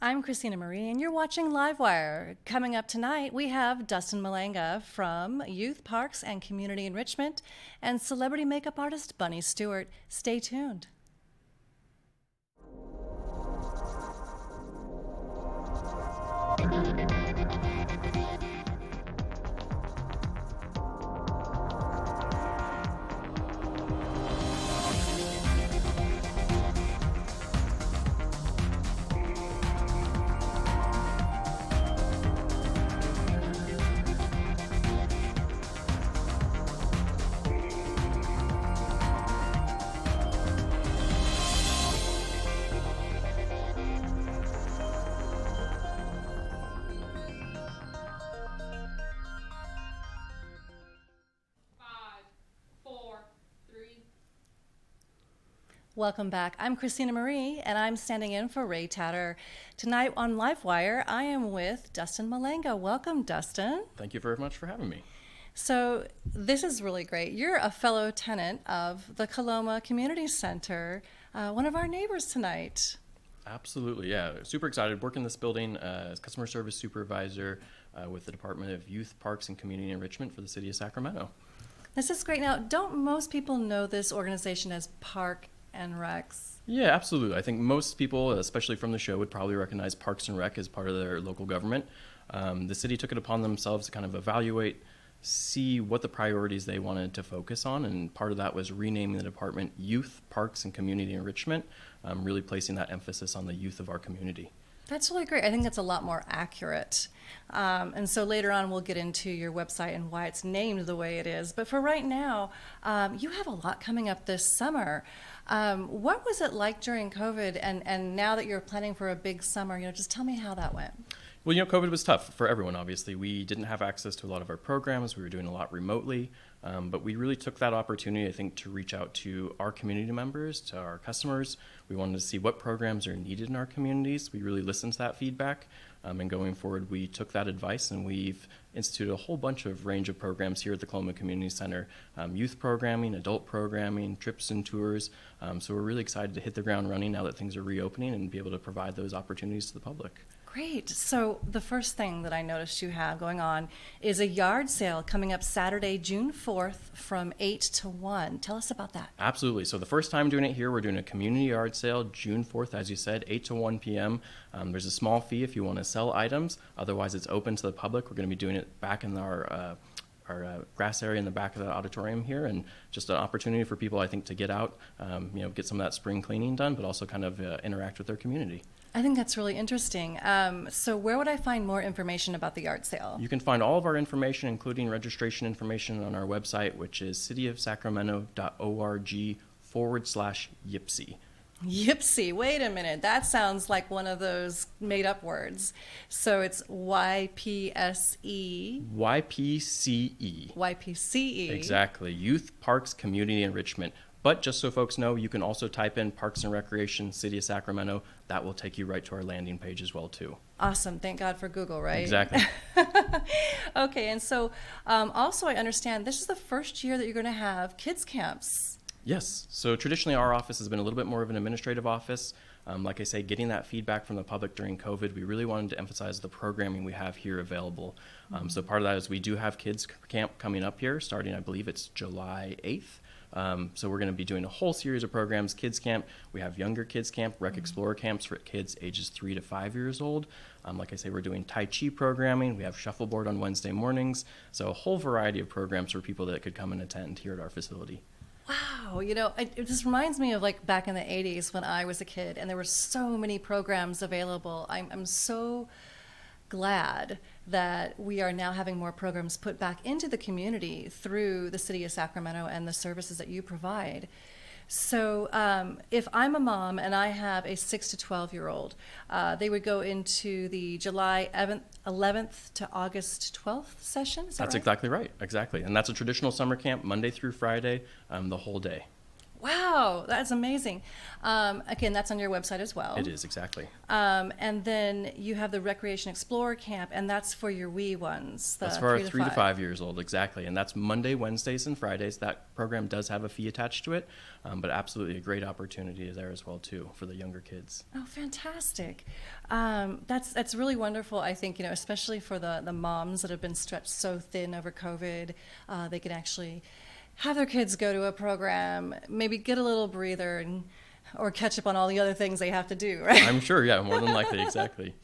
I'm Christina Marie, and you're watching LiveWire. Coming up tonight, we have Dustin Malanga from Youth Parks and Community Enrichment and celebrity makeup artist Bunny Stewart. Stay tuned. Welcome back. I'm Christina Marie, and I'm standing in for Ray Tatter. Tonight on LiveWire, I am with Dustin Malanga. Welcome, Dustin. Thank you very much for having me. So this is really great. You're a fellow tenant of the Coloma Community Center, one of our neighbors tonight. Absolutely, yeah. Super excited. Work in this building as customer service supervisor with the Department of Youth, Parks, and Community Enrichment for the City of Sacramento. This is great. Now, don't most people know this organization as Park and Recs? Yeah, absolutely. I think most people, especially from the show, would probably recognize Parks and Rec as part of their local government. The city took it upon themselves to kind of evaluate, see what the priorities they wanted to focus on, and part of that was renaming the department Youth, Parks, and Community Enrichment, really placing that emphasis on the youth of our community. That's really great. I think that's a lot more accurate. And so later on, we'll get into your website and why it's named the way it is. But for right now, you have a lot coming up this summer. What was it like during COVID? And now that you're planning for a big summer, just tell me how that went. Well, COVID was tough for everyone, obviously. We didn't have access to a lot of our programs. We were doing a lot remotely. But we really took that opportunity, I think, to reach out to our community members, to our customers. We wanted to see what programs are needed in our communities. We really listened to that feedback. And going forward, we took that advice and we've instituted a whole bunch of range of programs here at the Coloma Community Center. Youth programming, adult programming, trips and tours. So we're really excited to hit the ground running now that things are reopening and be able to provide those opportunities to the public. Great. So the first thing that I noticed you have going on is a yard sale coming up Saturday, June 4th from 8 to 1. Tell us about that. Absolutely. So the first time doing it here, we're doing a community yard sale June 4th, as you said, 8 to 1 p.m. There's a small fee if you want to sell items. Otherwise, it's open to the public. We're going to be doing it back in our grass area in the back of the auditorium here, and just an opportunity for people, I think, to get out, get some of that spring cleaning done, but also kind of interact with their community. I think that's really interesting. So where would I find more information about the yard sale? You can find all of our information, including registration information, on our website, which is cityofsacramento.org/YPSE. YPSE. Wait a minute. That sounds like one of those made-up words. So it's YPSE. YPCE. YPCE. Exactly. Youth, Parks, Community Enrichment. But just so folks know, you can also type in Parks and Recreation, City of Sacramento. That will take you right to our landing page as well, too. Awesome. Thank God for Google, right? Exactly. Okay. And so also I understand this is the first year that you're going to have kids camps. Yes. So traditionally, our office has been a little bit more of an administrative office. Like I say, getting that feedback from the public during COVID, we really wanted to emphasize the programming we have here available. So part of that is we do have kids camp coming up here, starting, I believe it's July 8th. So we're going to be doing a whole series of programs. Kids camp, we have younger kids camp, Rec Explorer camps for kids ages 3 to 5 years old. Like I say, we're doing Tai Chi programming. We have shuffleboard on Wednesday mornings. So a whole variety of programs for people that could come and attend here at our facility. Wow, it just reminds me of like back in the 80s when I was a kid and there were so many programs available. I'm so glad that we are now having more programs put back into the community through the City of Sacramento and the services that you provide. So if I'm a mom and I have a 6 to 12-year-old, they would go into the July 11th to August 12th session? Is that That's right? exactly right. Exactly. And that's a traditional summer camp, Monday through Friday, the whole day. Wow. Wow, that's amazing. Again, that's on your website as well. It is, exactly. And then you have the Recreation Explorer Camp, and that's for your wee ones. That's for our 3 to 5 years old, exactly. And that's Monday, Wednesdays, and Fridays. That program does have a fee attached to it, but absolutely a great opportunity there as well, too, for the younger kids. Oh, fantastic. That's really wonderful, I think, especially for the moms that have been stretched so thin over COVID. They can actually have their kids go to a program, maybe get a little breather or catch up on all the other things they have to do, right? I'm sure, yeah, more than likely, exactly.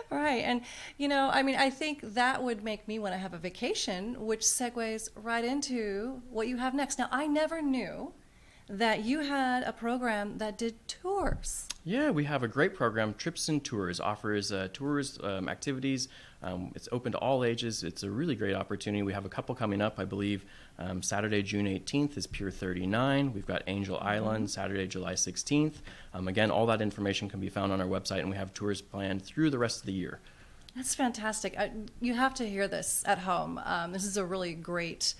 Right. And, I think that would make me want to have a vacation, which segues right into what you have next. Now, I never knew that you had a program that did tours. Yeah, we have a great program. Trips and Tours offers tours, activities. It's open to all ages. It's a really great opportunity. We have a couple coming up, I believe. Saturday, June 18th is Pier 39. We've got Angel Island, Saturday, July 16th. Again, all that information can be found on our website, and we have tours planned through the rest of the year. That's fantastic. You have to hear this at home. This is a really great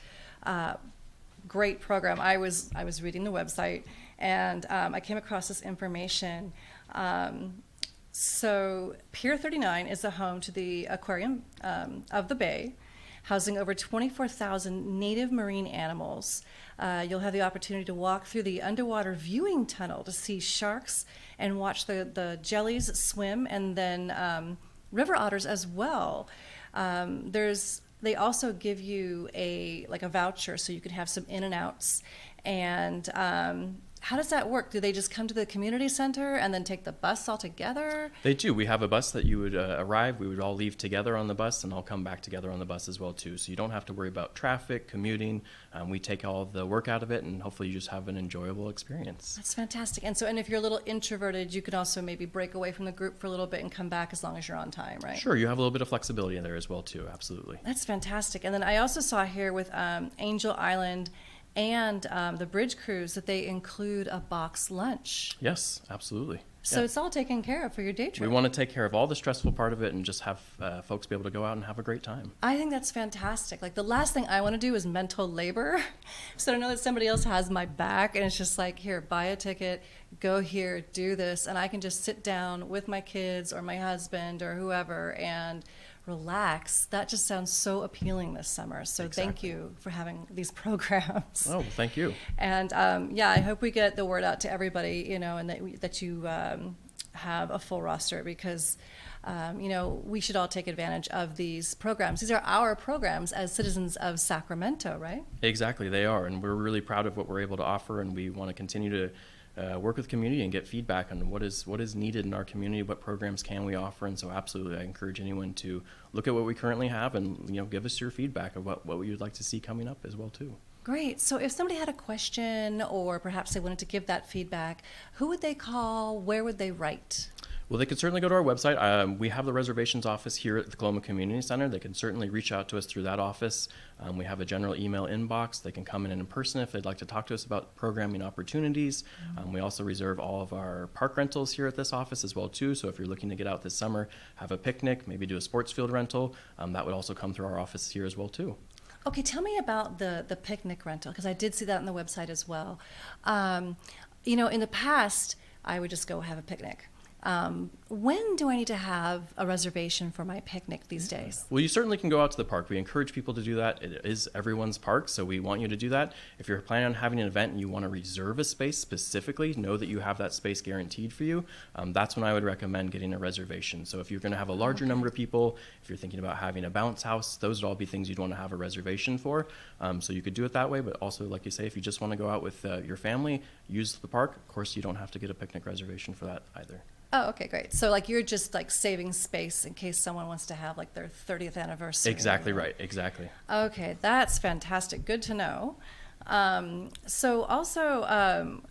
program. I was reading the website, and I came across this information. So Pier 39 is the home to the aquarium of the bay, housing over 24,000 native marine animals. You'll have the opportunity to walk through the underwater viewing tunnel to see sharks and watch the jellies swim, and then river otters as well. They also give you a voucher so you can have some in and outs. And how does that work? Do they just come to the community center and then take the bus all together? They do. We have a bus that you would arrive. We would all leave together on the bus, and all come back together on the bus as well, too. So you don't have to worry about traffic, commuting. We take all of the work out of it, and hopefully you just have an enjoyable experience. That's fantastic. And if you're a little introverted, you could also maybe break away from the group for a little bit and come back as long as you're on time, right? Sure. You have a little bit of flexibility in there as well, too. Absolutely. That's fantastic. And then I also saw here with Angel Island and the bridge cruise that they include a box lunch. Yes, absolutely. So it's all taken care of for your day trip. We want to take care of all the stressful part of it and just have folks be able to go out and have a great time. I think that's fantastic. The last thing I want to do is mental labor. So to know that somebody else has my back, and it's just here, buy a ticket, go here, do this, and I can just sit down with my kids or my husband or whoever and relax. That just sounds so appealing this summer. So Exactly. Thank you for having these programs. Oh, well, thank you. And I hope we get the word out to everybody, and that you have a full roster, because we should all take advantage of these programs. These are our programs as citizens of Sacramento, right? Exactly, they are, and we're really proud of what we're able to offer, and we want to continue to work with the community and get feedback on what is needed in our community, what programs can we offer. And so absolutely, I encourage anyone to look at what we currently have and give us your feedback of what you'd like to see coming up as well too. Great. So if somebody had a question, or perhaps they wanted to give that feedback, who would they call? Where would they write? Well, they could certainly go to our website. We have the reservations office here at the Coloma Community Center. They can certainly reach out to us through that office. We have a general email inbox. They can come in person if they'd like to talk to us about programming opportunities. We also reserve all of our park rentals here at this office as well too. So if you're looking to get out this summer, have a picnic, maybe do a sports field rental, that would also come through our office here as well too. Okay, tell me about the picnic rental, because I did see that on the website as well. In the past, I would just go have a picnic. When do I need to have a reservation for my picnic these days? Well, you certainly can go out to the park. We encourage people to do that. It is everyone's park, so we want you to do that. If you're planning on having an event and you want to reserve a space specifically, know that you have that space guaranteed for you. That's when I would recommend getting a reservation. So if you're going to have a larger number of people, if you're thinking about having a bounce house, those would all be things you'd want to have a reservation for. So you could do it that way, but also, like you say, if you just want to go out with your family, use the park. Of course, you don't have to get a picnic reservation for that either. Oh, okay, great. So you're just saving space in case someone wants to have their 30th anniversary. Exactly right, exactly. Okay, that's fantastic. Good to know. So also,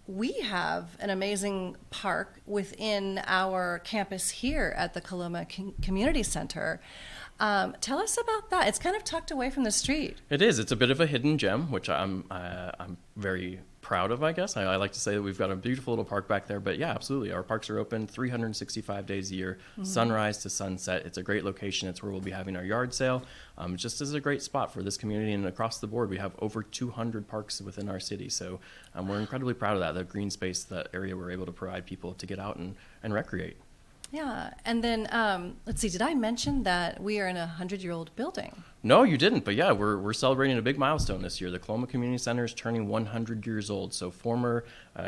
we have an amazing park within our campus here at the Coloma Community Center. Tell us about that. It's kind of tucked away from the street. It is. It's a bit of a hidden gem, which I'm very proud of, I guess. I like to say that we've got a beautiful little park back there, but yeah, absolutely. Our parks are open 365 days a year, sunrise to sunset. It's a great location. It's where we'll be having our yard sale. Just as a great spot for this community, and across the board, we have over 200 parks within our city. So we're incredibly proud of that, the green space, that area we're able to provide people to get out and recreate. Yeah, and then let's see, did I mention that we are in a 100-year-old building? No, you didn't, but yeah, we're celebrating a big milestone this year. The Coloma Community Center is turning 100 years old, so former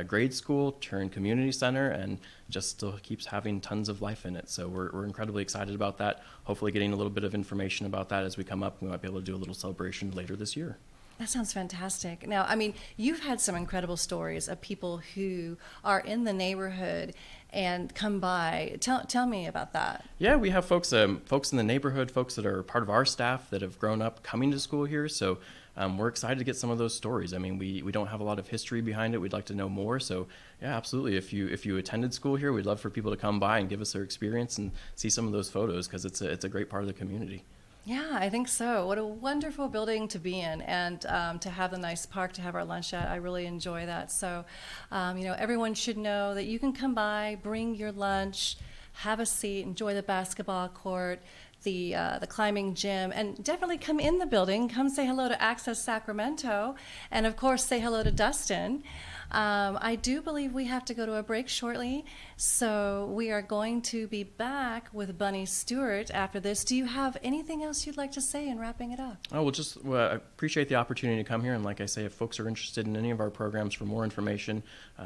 grade school turned community center, and just still keeps having tons of life in it. So we're incredibly excited about that. Hopefully getting a little bit of information about that as we come up. We might be able to do a little celebration later this year. That sounds fantastic. Now, I mean, you've had some incredible stories of people who are in the neighborhood and come by. Tell me about that. Yeah, we have folks in the neighborhood, folks that are part of our staff that have grown up coming to school here. So we're excited to get some of those stories. I mean, we don't have a lot of history behind it. We'd like to know more. So yeah, absolutely. If you attended school here, we'd love for people to come by and give us their experience and see some of those photos, because it's a great part of the community. Yeah, I think so. What a wonderful building to be in, and to have the nice park to have our lunch at. I really enjoy that. So, everyone should know that you can come by, bring your lunch, have a seat, enjoy the basketball court, the climbing gym, and definitely come in the building. Come say hello to Access Sacramento, and of course say hello to Dustin. I do believe we have to go to a break shortly, so we are going to be back with Bunny Stewart after this. Do you have anything else you'd like to say in wrapping it up? Oh, well, I appreciate the opportunity to come here, and like I say, if folks are interested in any of our programs for more information,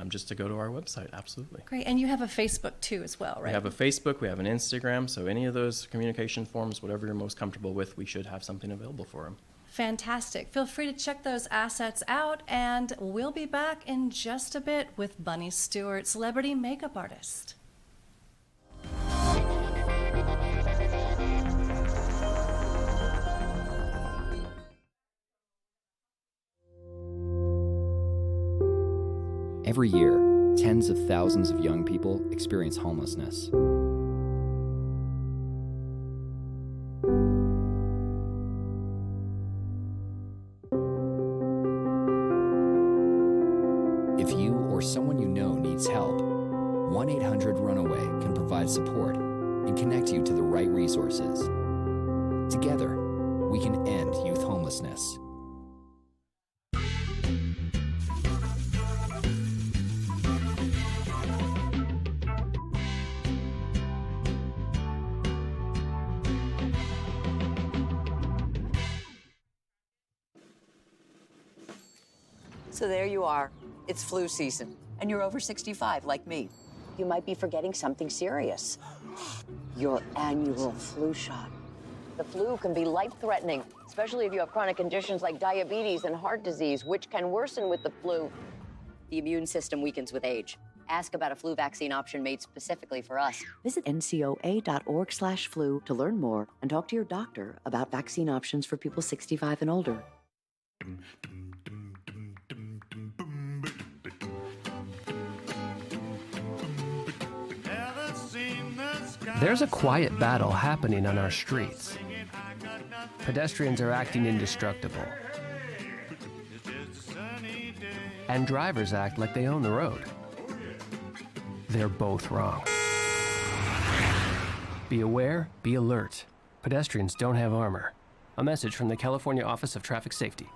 just to go to our website, absolutely. Great, and you have a Facebook too as well, right? We have a Facebook, we have an Instagram, so any of those communication forms, whatever you're most comfortable with, we should have something available for them. Fantastic. Feel free to check those assets out, and we'll be back in just a bit with Bunny Stewart, celebrity makeup artist. Every year, tens of thousands of young people experience homelessness. If you or someone you know needs help, 1-800-RUNAWAY can provide support and connect you to the right resources. Together, we can end youth homelessness. So there you are. It's flu season, and you're over 65 like me. You might be forgetting something serious. Your annual flu shot. The flu can be life-threatening, especially if you have chronic conditions like diabetes and heart disease, which can worsen with the flu. The immune system weakens with age. Ask about a flu vaccine option made specifically for us. Visit ncoa.org/flu to learn more and talk to your doctor about vaccine options for people 65 and older. There's a quiet battle happening on our streets. Pedestrians are acting indestructible. And drivers act like they own the road. They're both wrong. Be aware, be alert. Pedestrians don't have armor. A message from the California Office of Traffic Safety.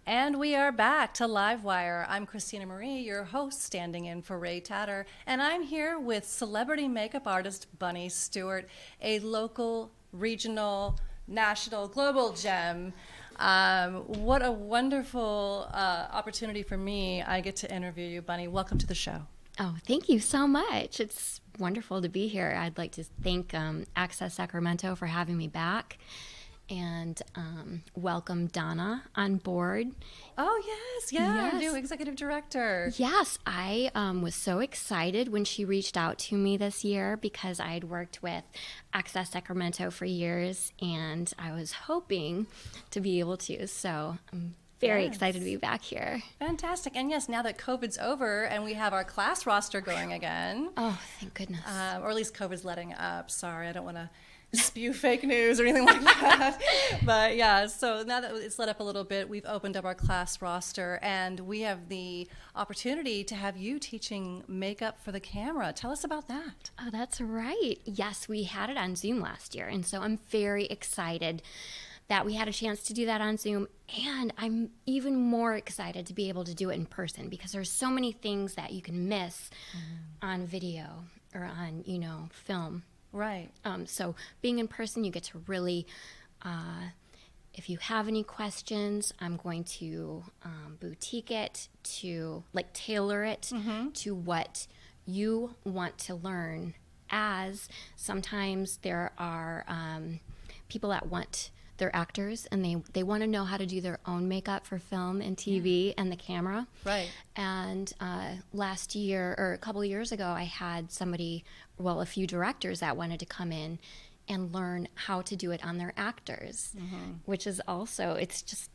And we are back to LiveWire. I'm Christina Marie, your host, standing in for Ray Tatter, and I'm here with celebrity makeup artist Bunny Stewart, a local, regional, national, global gem. What a wonderful opportunity for me. I get to interview you, Bunny. Welcome to the show. Oh, thank you so much. It's wonderful to be here. I'd like to thank Access Sacramento for having me back, and welcome Donna on board. Oh, yes. Yeah, Yes. new executive director. Yes, I was so excited when she reached out to me this year because I had worked with Access Sacramento for years, and I was hoping to be able to. So I'm very Yes. excited to be back here. Fantastic. And yes, now that COVID's over and we have our class roster going again, Oh, thank goodness. or at least COVID's letting up. Sorry, I don't want to spew fake news or anything like that. But yeah, so now that it's let up a little bit, we've opened up our class roster and we have the opportunity to have you teaching makeup for the camera. Tell us about that. Oh, that's right. Yes, we had it on Zoom last year. And so I'm very excited that we had a chance to do that on Zoom. And I'm even more excited to be able to do it in person because there's so many things that you can miss on video or on, film. Right. So being in person, you get to really, if you have any questions, I'm going to boutique it to tailor it to what you want to learn. As sometimes there are people that they're actors and they want to know how to do their own makeup for film and TV and the camera. Right. And last year or a couple of years ago, I had a few directors that wanted to come in and learn how to do it on their actors, which is also, it's just,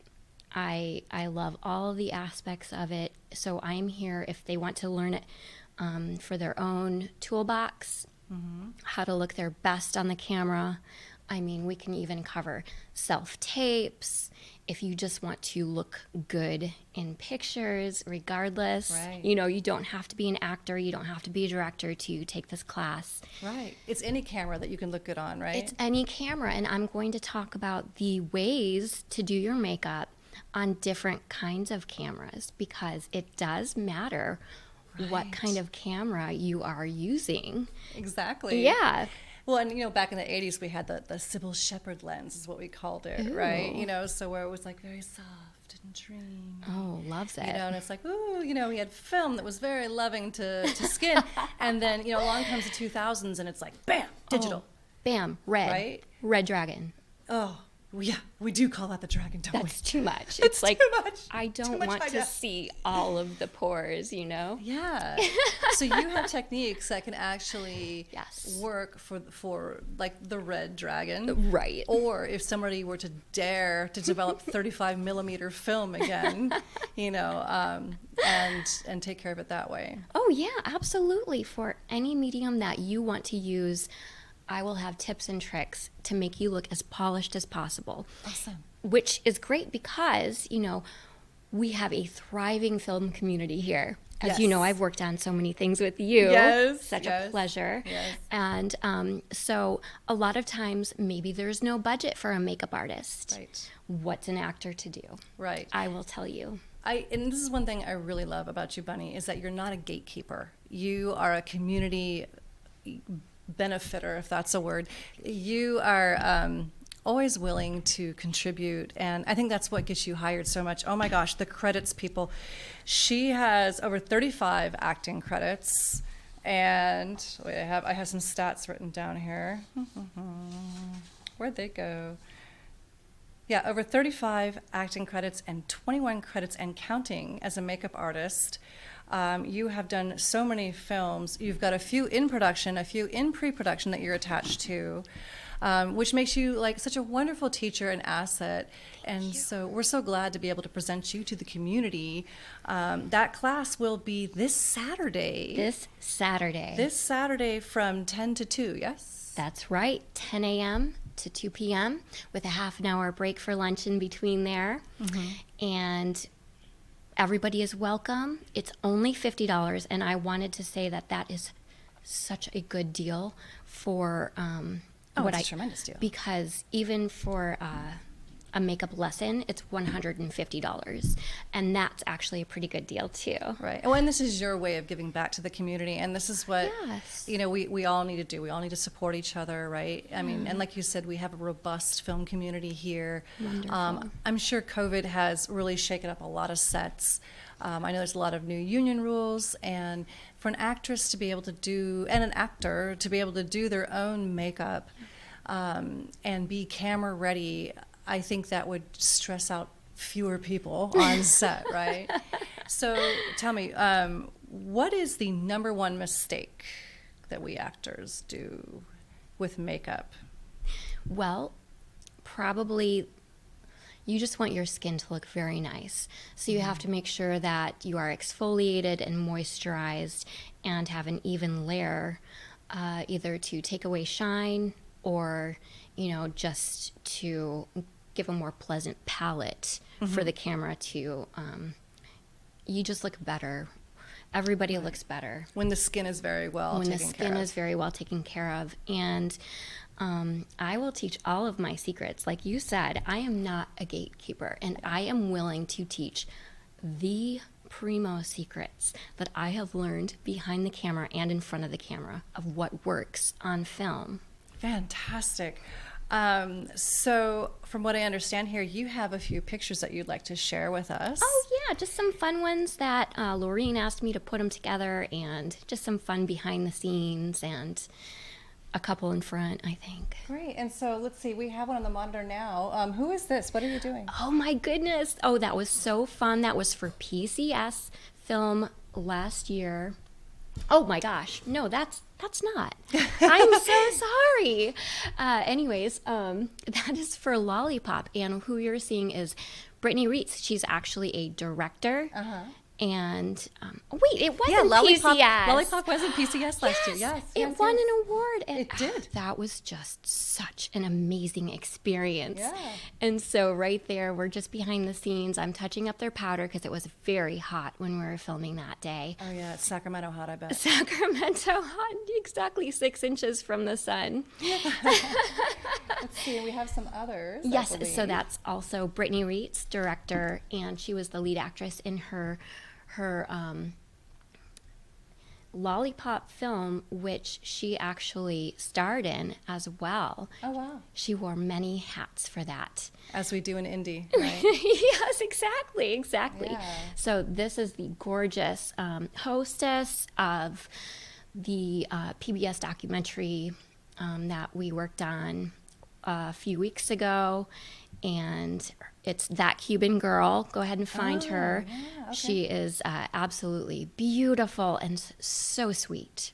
I love all the aspects of it. So I'm here if they want to learn it for their own toolbox, how to look their best on the camera. I mean, we can even cover self-tapes if you just want to look good in pictures, regardless. Right. You don't have to be an actor. You don't have to be a director to take this class. Right. It's any camera that you can look good on, right? It's any camera. And I'm going to talk about the ways to do your makeup on different kinds of cameras because it does matter what kind of camera you are using. Exactly. Yeah. Well, and back in the 80s, we had the Sybil Shepherd lens is what we called it, right? So where it was like very soft and dreamy. Oh, loves it. And it's like, ooh, we had film that was very loving to skin. And then, along comes the 2000s and it's like, bam, digital. Oh, bam, red. Right? Red dragon. Oh, yeah, we do call that the dragon, don't That's we? too much. It's like, too much. I Too don't much want to high-def. see all of the pores, Yeah. So you have techniques that can actually Yes. work for like the red dragon. Right. Or if somebody were to dare to develop 35 millimeter film again, and take care of it that way. Oh, yeah, absolutely. For any medium that you want to use, I will have tips and tricks to make you look as polished as possible. Awesome. Which is great because, we have a thriving film community here. As you know, Yes. I've worked on so many things with you. Yes, Such yes, a pleasure. yes. And so a lot of times, maybe there's no budget for a makeup artist. Right. What's an actor to do? Right. I will tell you. And this is one thing I really love about you, Bunny, is that you're not a gatekeeper. You are a community benefiter, if that's a word. You are always willing to contribute, and I think that's what gets you hired so much. Oh my gosh, the credits, people. She has over 35 acting credits, and wait, I have some stats written down here. Where'd they go? Yeah, over 35 acting credits and 21 credits and counting as a makeup artist. You have done so many films. You've got a few in production, a few in pre-production that you're attached to, which makes you like such a wonderful teacher and asset. And so we're so glad to be able to present you to the community. That class will be this Saturday. This Saturday. This Saturday from 10 to 2, yes? That's right, 10 a.m. to 2 p.m. with a half an hour break for lunch in between there. And everybody is welcome. It's only $50, and I wanted to say that is such a good deal for it's a tremendous deal. Because even for a makeup lesson, it's $150, and that's actually a pretty good deal too. Right. Well, and this is your way of giving back to the community, and this is what Yes. we all need to do. We all need to support each other, right? I mean, and like you said, we have a robust film community here. Wonderful. I'm sure COVID has really shaken up a lot of sets. I know there's a lot of new union rules, and for an actress to be able to do, and an actor to be able to do their own makeup and be camera ready, I think that would stress out fewer people on set, right? So tell me, what is the number one mistake that we actors do with makeup? Well, probably you just want your skin to look very nice. So you have to make sure that you are exfoliated and moisturized and have an even layer, either to take away shine or, just to give a more pleasant palette for the camera to, you just look better. Everybody looks better When the skin is very well when the taken care skin of. is very well taken care of. And I will teach all of my secrets. Like you said, I am not a gatekeeper, and I am willing to teach the primo secrets that I have learned behind the camera and in front of the camera of what works on film. Fantastic. So from what I understand here, you have a few pictures that you'd like to share with us. Oh yeah, just some fun ones that Laureen asked me to put them together, and just some fun behind the scenes, and a couple in front, I think. Great. And so let's see, we have one on the monitor now. Who is this? What are you doing? Oh my goodness. Oh, that was so fun. That was for PCS film last year. Oh my gosh. No, that's not. I'm so sorry. Anyways, that is for Lollipop. And who you're seeing is Brittany Reitz. She's actually a director. And wait, it wasn't PCS. Lollipop was in PCS last year. Yes, it won an award. And It did. That was just such an amazing experience. Yeah. And so right there, we're just behind the scenes. I'm touching up their powder because it was very hot when we were filming that day. Oh yeah, it's Sacramento hot, I bet. Sacramento hot, exactly 6 inches from the sun. Let's see, we have some others. I Yes, so believe. that's also Brittany Reitz, director, and she was the lead actress in her Lollipop film, which she actually starred in as well. Oh wow. She wore many hats for that. As we do in Indy, right? Yes, exactly. Yeah. So this is the gorgeous hostess of the PBS documentary that we worked on a few weeks ago, and it's That Cuban Girl. Go ahead and find her. yeah, okay. She is absolutely beautiful and so sweet.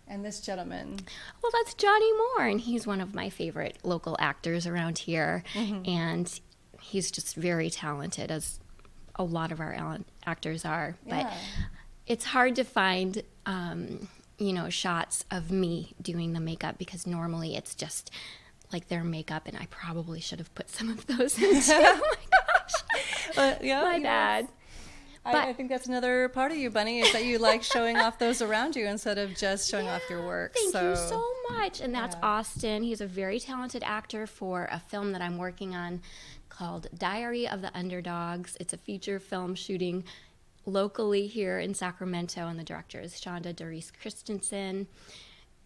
And this gentleman. Well, that's Johnny Moore, and he's one of my favorite local actors around here. And he's just very talented, as a lot of our actors are. But Yeah. it's hard to find, shots of me doing the makeup, because normally it's just like their makeup, and I probably should have put some of those in too. Oh my gosh. Yeah, My yes. bad. I think that's another part of you, Bunny, is that you like showing off those around you instead of just showing off your work. Thank you so much. And that's Yeah. Austin. He's a very talented actor for a film that I'm working on called Diary of the Underdogs. It's a feature film shooting locally here in Sacramento, and the director is Shonda Doris Christensen.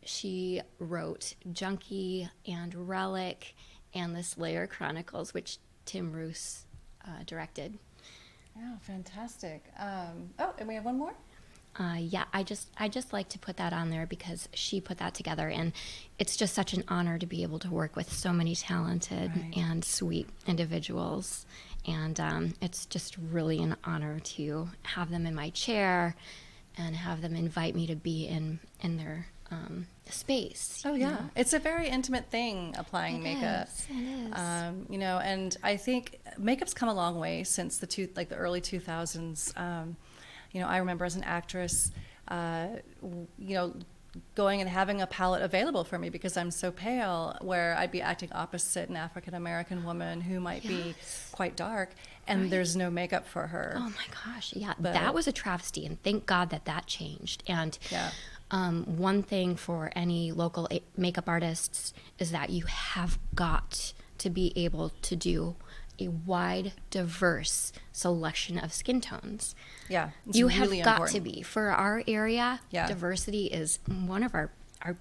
She wrote Junkie and Relic and The Slayer Chronicles, which Tim Roos directed. Oh, fantastic. And we have one more? Yeah, I just like to put that on there because she put that together, and it's just such an honor to be able to work with so many talented Right. and sweet individuals, and it's just really an honor to have them in my chair and have them invite me to be in their space. Oh, you yeah. know? It's a very intimate thing, applying makeup. It is. And I think makeup's come a long way since the early 2000s. I remember as an actress, going and having a palette available for me because I'm so pale, where I'd be acting opposite an African American woman who might be quite dark, and there's no makeup for her. Oh my gosh, yeah, But- that was a travesty, and thank God that changed. And Yeah. one thing for any local makeup artists is that you have got to be able to do a wide, diverse selection of skin tones. Yeah, it's You really have got important. to be. For our area, Yeah. diversity is one of our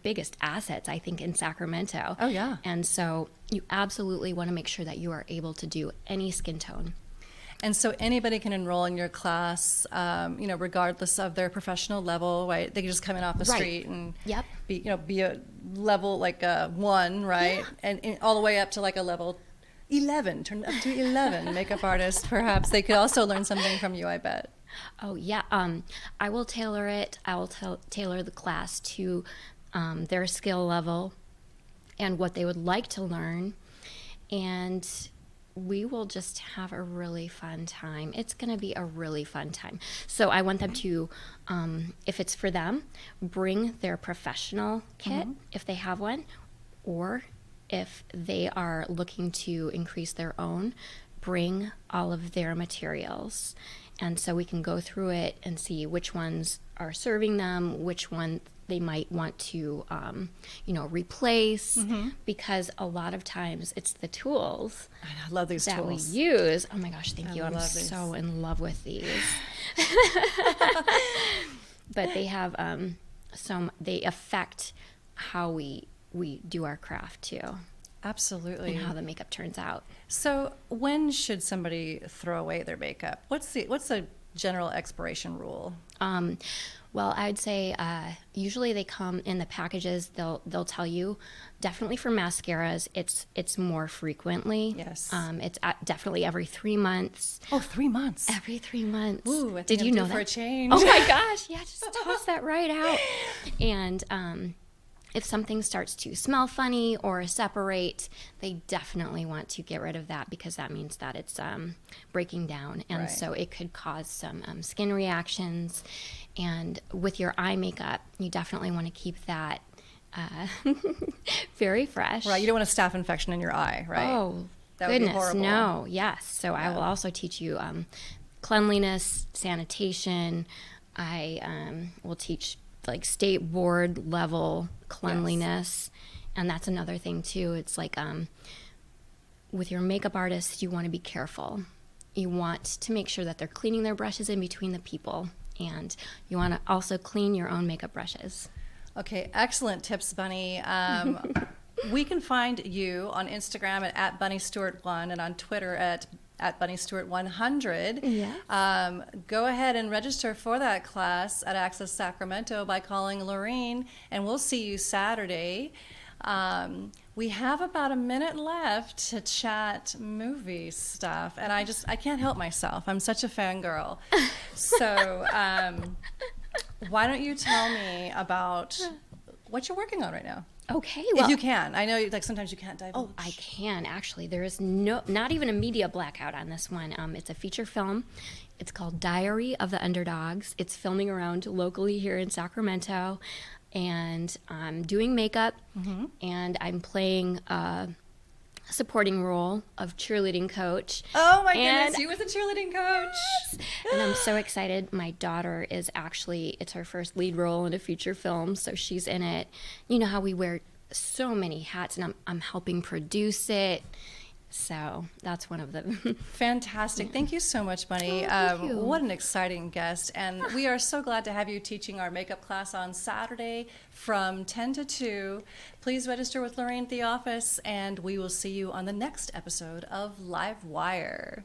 biggest assets, I think, in Sacramento. Oh, yeah. And so you absolutely want to make sure that you are able to do any skin tone. And so anybody can enroll in your class, regardless of their professional level, right? They can just come in off the Right. street and Yep. be a level like a 1, right? And all the way up to like a level 11, turn up to 11 makeup artists. Perhaps they could also learn something from you, I bet. Oh yeah, I will tailor it. I will tailor the class to their skill level and what they would like to learn. And we will just have a really fun time. It's going to be a really fun time. So I want them to, if it's for them, bring their professional kit if they have one, or if they are looking to increase their own, bring all of their materials. And so we can go through it and see which ones are serving them, which one they might want to, replace, because a lot of times it's the tools I love these that tools. we use. Oh my gosh, thank you. I'm love these. so in love with these. But they have they affect how we do our craft too, Absolutely. and how the makeup turns out. So when should somebody throw away their makeup? What's the general expiration rule? Well, I'd say usually they come in the packages. They'll tell you, definitely for mascaras, it's more frequently. Yes. It's definitely every 3 months. Oh, 3 months. Every 3 months. Ooh, I think Did I'm you due know for that? a change? Oh my gosh! Yeah, just toss that right out. And if something starts to smell funny or separate, they definitely want to get rid of that, because that means that it's breaking down, and Right. so it could cause some skin reactions. And with your eye makeup, you definitely want to keep that very fresh. Right. You don't want a staph infection in your eye, right? Oh, That would be goodness, horrible. no. Yes. So I will also teach you cleanliness, sanitation. I will teach like state board level cleanliness. And that's another thing too. It's like with your makeup artists, you want to be careful. You want to make sure that they're cleaning their brushes in between the people. And you want to also clean your own makeup brushes. Okay, excellent tips, Bunny. We can find you on Instagram at BunnyStewart1 and on Twitter at BunnyStewart100. Yes. Go ahead and register for that class at Access Sacramento by calling Lorene, and we'll see you Saturday. We have about a minute left to chat movie stuff, and I can't help myself. I'm such a fangirl. So why don't you tell me about what you're working on right now? Okay. If you can. I know sometimes you can't divulge. Oh, I can actually. There is not even a media blackout on this one. It's a feature film. It's called Diary of the Underdogs. It's filming around locally here in Sacramento, and I'm doing makeup, and I'm playing a supporting role of cheerleading coach. Oh my And- goodness, you was a cheerleading coach. And I'm so excited. My daughter is it's her first lead role in a feature film, so she's in it. You know how we wear so many hats, and I'm helping produce it. So that's one of the Fantastic. Thank you so much, Bunny. thank you. What an exciting guest. And we are so glad to have you teaching our makeup class on Saturday from 10 to 2. Please register with Lorraine at the office, and we will see you on the next episode of LiveWire.